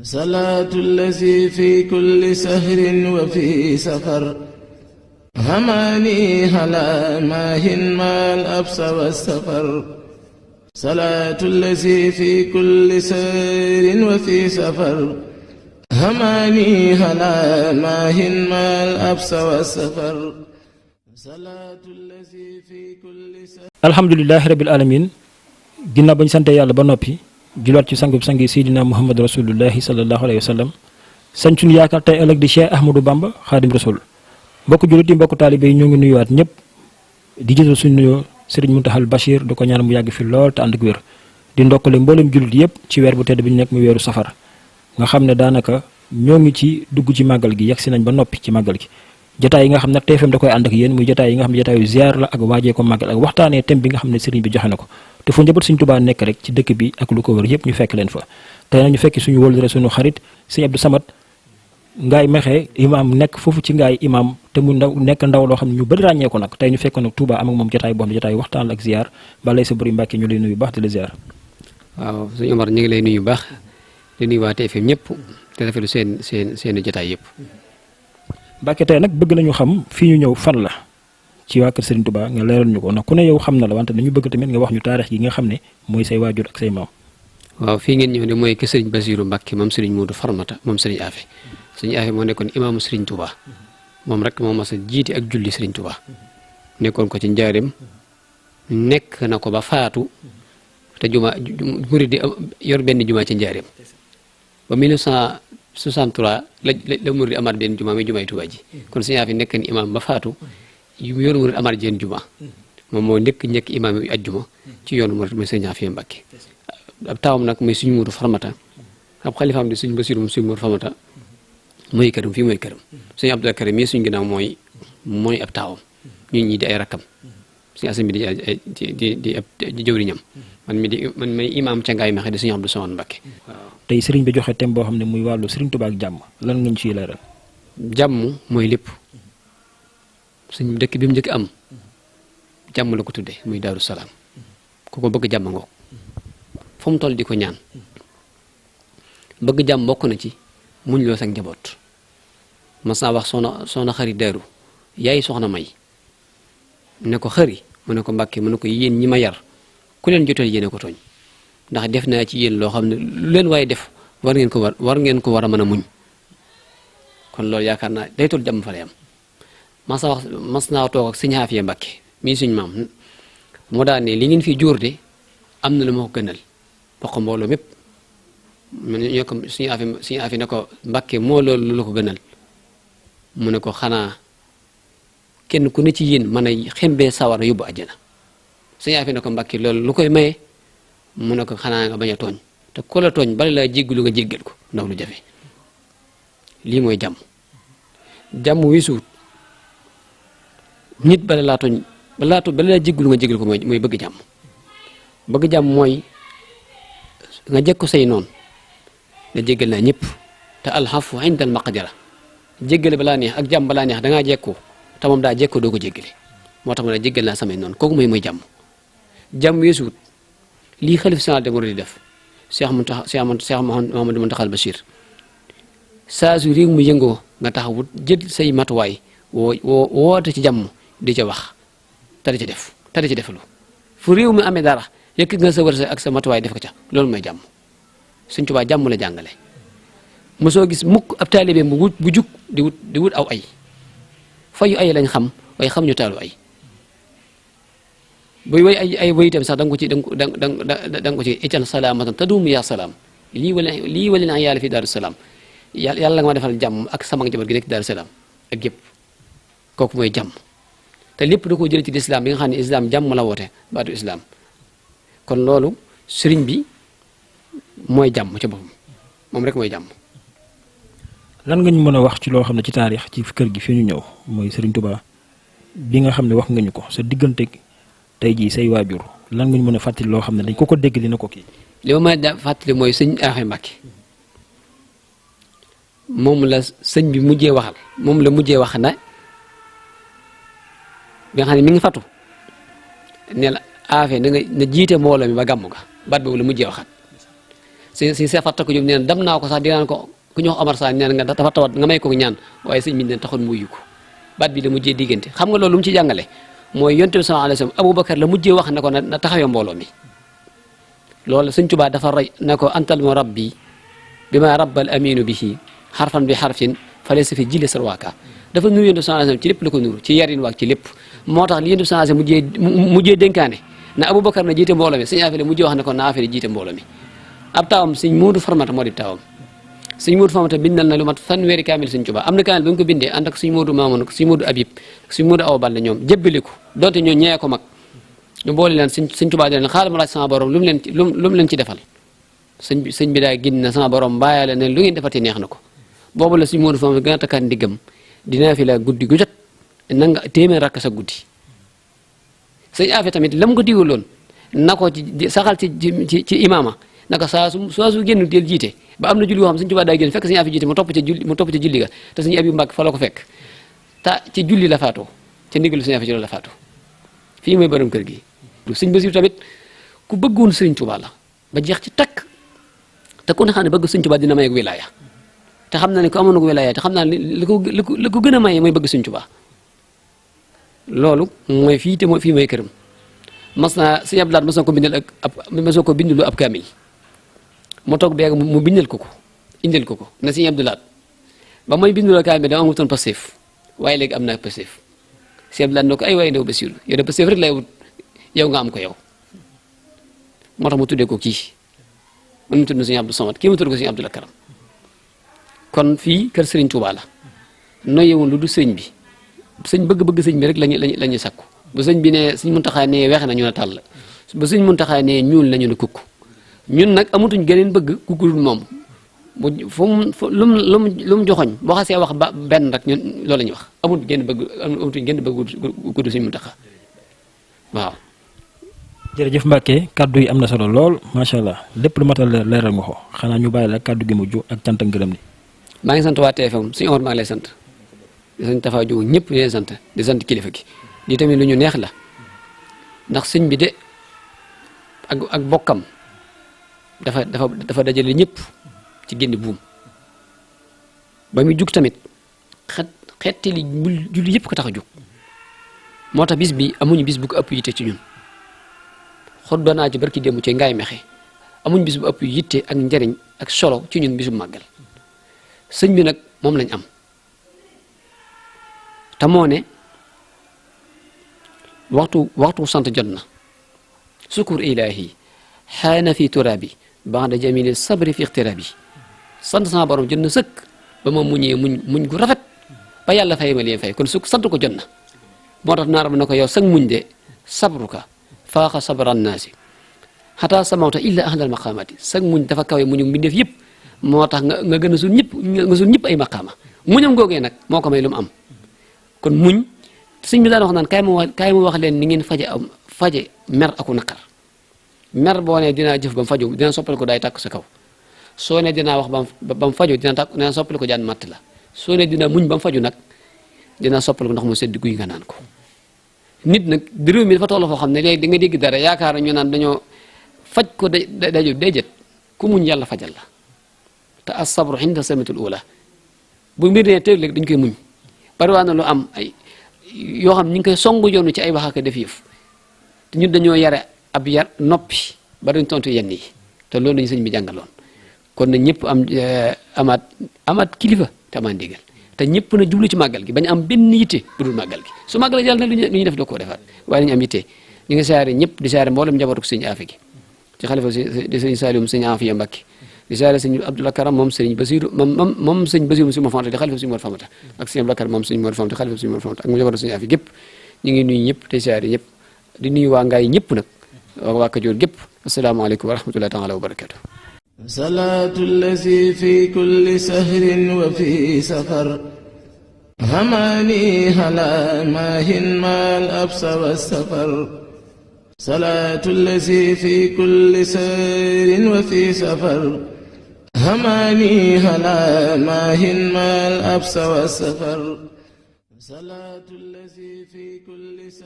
صلاة الذي في كل سهر وفي سفر هماني هلا ماهن ما الأبس والسفر صلاة الذي في كل سهر وفي سفر هماني هلا ماهن ما الأبس والسفر صلاة الذي في كل سهر. alhamdulilah rabil alamin ginnaaw bañ sante yàlla ba noppi julaat ci sangub sangi seydina muhammad rasulullahi sallallahu alayhi wa sallam sañ suñu yaakaar tey ëllëg di Cheikh Ahmadou Bamba xaadim rasul mbokk jullit yi mbokk taalibe yi ñoo ngi nuyuwaat ñëpp di jiital suñu nuyoo Serigne Mountakhal Bachir di ko ñaan mu yàgg fi lool te ànd ak wér di ndokkale mboolem jullit yëpp ci weer bu tedd bi ñu nekk muy weeru safar nga xam ne daanaka ñoo ngi ci dugg ci màggal gi yegg si nañ ba noppi ci màggal gi jotaay yi nga xam ne TFM da koy ànd ak yéen muy jotaay yi nga xam ne jotaayu ziar la ak waajee ko màggal ak waxtaanee thème bi nga xam ne Serigne bi joxe na ko te fu njaboot Serigne Touba nekk rek ci dëkk bi ak lu ko wër yëpp ñu fekk leen fa tey nag ñu fekki suñu wóllëre suñu xarit Serigne Abdou Samad ngaay mexe imam nekk foofu ci ngaay imam te mu nekk ndaw loo xam ne ñu bëri ràññee ko nag tey ñu fekk nag Touba am ak moom jotaay boo xam ne jotaay waxtaan la ak ziar balay sa bëri Mbàkke ñu lay nuyu baax di la ziar. waaw suñu Omar ñu ngi lay nuyu baax di nuyu waa TFM ñëpp te rafetlu seen jotaay yëpp. Mbàkke tey nag bëgg nañu xam fii ñu ñëw fan la ci waa kër Serigne Touba nga leeral ñu ko ndax ku ne yow xam na la wante dañu bëgg tamit nga wax ñu taarix gi nga xam ne mooy say waajur ak say maam. waaw fii ngeen ñëw de mooy kër Serigne Bassirou Mbacke moom Serigne Modou Farmata moom Serigne Afe Serigne Afe moo nekkoon imaamu Serigne Touba moom rek moo mas a jiite ak julli Serigne Touba nekkoon ko ci njaareem nekk na ko ba faatu te murid di yor benn juma ci njaareem ba 1963 la murid amaat benn juma muy jumaay Touba ji kon Serigne Afe nekk ni imaam ba faatu yoonu murid amaat jenn juma moom moo njëkk imaam yu ajjuma ci yoonu murid muy Serigne Afe Mbacke ab taawam nag muy suñu Modou Farmata ab xalifaam di suñu Bassirou suñu Modou Farmata mooy këram fii mooy këram suñu Abdou Karim mii suñu ginnaaw mooy ab taawam ñun ñii di ay rakkam suñu asan bi di jëwriñam man may imaam ca ngaay mexe di suñu Abdou Samad Mbacke. tey Serigne bi joxe thème boo xam ne muy wàllu Serigne Touba ak jàmm lan nga ñu ciy leeral. jàmm mooy lépp suñu dëkk bi mu njëkk am jàmm la ko tuddee muy Daaru Salaam ku ko bëgg jàmm ngoo fu mu toll di ko ñaan bëgg jàmm bokk na ci muñ loo sax njaboot mas naa wax soxna xari Daaru yaay soxna May ne ko xëri mu ne ko Mbàkke mu ne ko yéen ñi ma yar ku leen joteel yéene ko tooñ ndax def naa ci yéen loo xam ne lu leen waaye def war ngeen ko war a mën a muñ kon loolu yaakaar naa day toll jàmm fa lay am mas naa toog ak sëñ Xaafiya Mbàkke mii suñ maam moo daan ne li ngeen fi jóor de am na lu ma ko gënal wax ko mbooloo mépp ñoo ko suñu affaire ne ko Mbàkke moo loolu lu la ko gënal mu ne ko xanaa kenn ku ne ci yéen mën a xembee sawara yóbbu àjjana suñu affaire ne ko Mbàkke loolu lu koy maye mu ne ko xanaa nga bañ a tooñ te ku la tooñ bala laa jéggalu nga jéggal ko ndax lu jafe lii mooy jàmm jàmm wisuut nit bala laa tooñ bala laa jéggalu nga jéggal ko mooy bëgg jàmm bëgg jàmm mooy nga jekko say noonu ne jéggal naa ñëpp te alxafu inda al maqdira jéggale balaa neex ak jàmm balaa neex dangaa jekkoo te moom daa jekkoo doo ko jéggale moo tax ma ne jéggal naa samay noonu kooku mooy jàmm jàmm weesuut lii xalif général des mourides di def Cheikh Mouhamadou Mountakhal Bachir saa su réew mu yëngoo nga taxawut jël say matuwaay woote ci jàmm di ca wax te di ci defalu fu réew mi amee dara yëkk nga sa wërsëg ak sa matuwaay def ko ca loolu mooy jàmm Sëñ Tuubaa jàmm la jàngale mosoo gis mukk ab taalibe bu jug di wut aw ay fayu ay lañ xam waaye xam ñu taalu ay buy way ay wayitam sax da nga ko ci ical salaamatan taduum yaa salaam lii wali na yàlla fi Daaru Salaam yàlla nga ma defal jàmm ak sama njaboot gi nekk Daaru Salaam ak yëpp kooku mooy jàmm te lépp da koo jëlee ci lislaam bi nga xam ne islam jàmm la woote baatu islam kon loolu sëriñ bi mooy jàmm ci boppam moom rek mooy jàmm. lan nga ñu mën a wax ci loo xam ne ci taarix ci kër gi fi ñu ñëw mooy Serigne Touba bi nga xam ne wax nga ñu ko sa diggante tey jii say waajur lan nga ñu mën a fàttali loo xam ne dañ ko dégg dina ko kii. li ma mën a fàttali mooy sëñ Afe Mbàkke moom la sëñ bi mujjee waxal moom la mujjee wax na bi nga xam ne mi ngi fatu ne la Afe na jiite mbooloo mi ba gàmmu ga baat boobu la mujjee waxat si seefarta ko jëm neen dem naa ko sax dinaan ko ku ñu wax Omar Sall neen nga dafa tawat nga may ko ñaan waaye sëñ bi neen taxoon mu wuyu ko baat bi la mujjee diggante xam nga loolu lu mu ci jàngale mooy yonent bi sallallahu alayhi wasallam Aboubacar la mujjee wax ne ko na taxawee mbooloo mi loolu sëñ Tuubaa dafa rey ne ko antal mu rabbi bi ma rabbal aminu bihi xarfan bi xarfin fale sa fi jile sarwaaka dafa nuru yonent bi sallallahu alayhi wasallam ci lépp la ko nuru ci yarin waak ci lépp moo tax li yonent bi sallallahu alayhi wasallam mujjee dénkaane na Aboubacar na jiite mbooloo mi sëñ Afia mujjee wax ne ko na Afia jiite mbooloo mi ab taawam sëñ Muudu Farmata moo di taawam sëñ Muudu Farmata bindal na lu mat fanweeri kaamil sëñ Tuubaa am na kaamil ba mu ko bindee ànd ak sëñ Muudu Maamun sëñ Muudu Abib sëñ Muudu Awa Balla ñoom jébbali ko donte ñoo ñee ko mag ñu boole leen sëñ Tuubaa di leen xaaral ma laaj sama borom lu mu leen ci defal sëñ bi daa gin na sama borom bàyyi la ne lu ngeen defati neex na ko boobu la sëñ Muudu Farmata gën a takkaat ndiggam dinaa fi la guddi gu jot nanga téeméer rakk sa guddi sëñ Afia tamit lam ko digaloon na ko ci saxal ci imaama naka saa su génn del jiite ba am na julli yoo xam sëñ Tuubaa daa génn fekk sëñ Afia jiite mu topp ca julli ga te sëñ Abibu Mbàkke fa la ko fekk ta ci julli la faatoo ca ndigalu sëñ Afia ci loolu la faatoo fii mooy borom kër gi sëñ Basiru tamit ku bëggoon sëñ Tuubaa la ba jeex ci takk te ku ne xam ne bëgg sëñ Tuubaa dina may ak wilaaya te xam na ne ko amoon na ko wilaaya te xam naa ne li ko gën a maye mooy bëgg sëñ Tuubaa loolu mooy fii mooy këram mas naa sëñ Abdou Lahad mas na ko bindulu ab kaamil mu toog beeg mu bindal ko indil ko ne sëñ Abdou Lahad ba mooy binduloo kaamil bi dama amutoon Pastef waaye léegi am naa Pastef sëñ Abdou Lahad ne ko ay waaye ndew Basiru yow de Pastef rek lay wut yow nga am ko yow moo tax mu tuddee ko kii man mu tudd sëñ Abdou Samad kii mu tudd ko sëñ Abdou Karam kon fii kër Sëriñ Tuubaa la noyyewoon lu du sëñ bi sëñ bëgg sëñ bi rek lañuy sakku bu sëñ bi ne sëñ Muntaxaa ne weex na ñu ne tàll ba sëñ Muntaxaa ne ñuul nañu ne kukk ñun nag amatuñ geneen bëgg ku dul moom lu mu joxoñ boo xasee wax ba benn rek ñun loolu la ñuy wax amatuñ genn bëgg ku dul sëñ Muntaxaa waaw. jërëjëf Mbacke kaddu yi am na solo lool macha allah lépp lu matal leeral nga ko xanaa ñu bàyyi la kaddu gi mujj ak cant ak ngërëm li. maa ngi sant waa TFM suñu Omar maa ngi lay sant di sant Tafa Diouf ñëpp di leen sant di sant kilifa gi lii tamit lu ñu neex la ndax sëñ bi de ak bokkam dafa dajale ñëpp ci génn buum ba muy jug tamit xeeti li julli yëpp ko tax a jug moo tax bis bi amuñu bis bu ko ëpp yitte ci ñun xutba naa ci barki démb ci ngaay mexe amuñu bis bu ëpp yitte ak njariñ ak solo ci ñun bisu màggal sëñ bi nag moom lañ am te moo ne waxtu sant jot na sukur ilahi xaana fi turabi ba'da jamili sabri fi ixtirabi sant sama borom jot na sëkk ba ma muñee muñ gu rafet ba yàlla fay ma leen fay kon sant ko jot na moo tax naar ba ne ko yow sag muñ de sabruka faaxa sabran naasi xataa samawta illa ahlal maqaamati sag muñ dafa kawe muñu mbindeef yëpp moo tax nga gën a suul ñëpp ay maqaama muñam googee nag moo ko may lu mu am kon muñ sëñ bi daan wax naan kaay ma wax leen ni ngeen faje mer aku naqar mer boo ne dinaa jëf ba mu faju dina soppal ko daay tàkk sa kaw soo ne dinaa wax ba mu faju dina soppal ko jaan matt la soo ne dina muñ ba mu faju nag dina soppal ko ndax mu sedd guy nga naan ko nit nag réew mi dafa toll foo xam ne léegi da nga dégg dara yaakaar ñu naan dañoo faj ko daju déjét ku muñ yàlla fajal la te as-sabru inda samatul ula bu mbir ne teel léegi dañ koy muñ bari waa na lu am ay yoo xam ñu ngi koy songu yoonu ci ay wax ak def yëf te ñun dañoo yare ab yar noppi ba dañ tontu yenn yi te loolu lañu sëñ bi jàngaloon kon na ñëpp amaat kilifa te amaat ndigal te ñëpp na jublu ci màggal gi bañ am benn yitte bu dul màggal gi su màggal yàlla na lu ñu def doo koo defaat waaye nañu am yitte ñu ngi saare ñëpp di saare mboolem njabootu sëñ Afi gi ci xalifa di sëñ Salium sëñ Afiya Mbacke di saare sëñ Abdoulaye Karam moom sëñ Basiru moom sëñ Basiru si Mor Famata di xalifa sëñ Mor Famata ak sëñ Abdoulaye Karam moom sëñ Mor Famata xalifa sëñ Mor Famata ak mu njabootu sëñ Afi gépp ñu ngi nuyu ñëpp tey saare ñëpp di nuyu waa Ngaay ñëpp nag waa Kajoor gépp asalaamaaleykum wa rahmatullahi taala wa barakatuh salaatu allazi fi kulli sahrin wa fi safar هماني هلا ماهن ما الأبس والسفر صلاة الذي في كل سير وفي سفر هماني هلا ماهن ما الأبس والسفر صلاة الذي في كل سير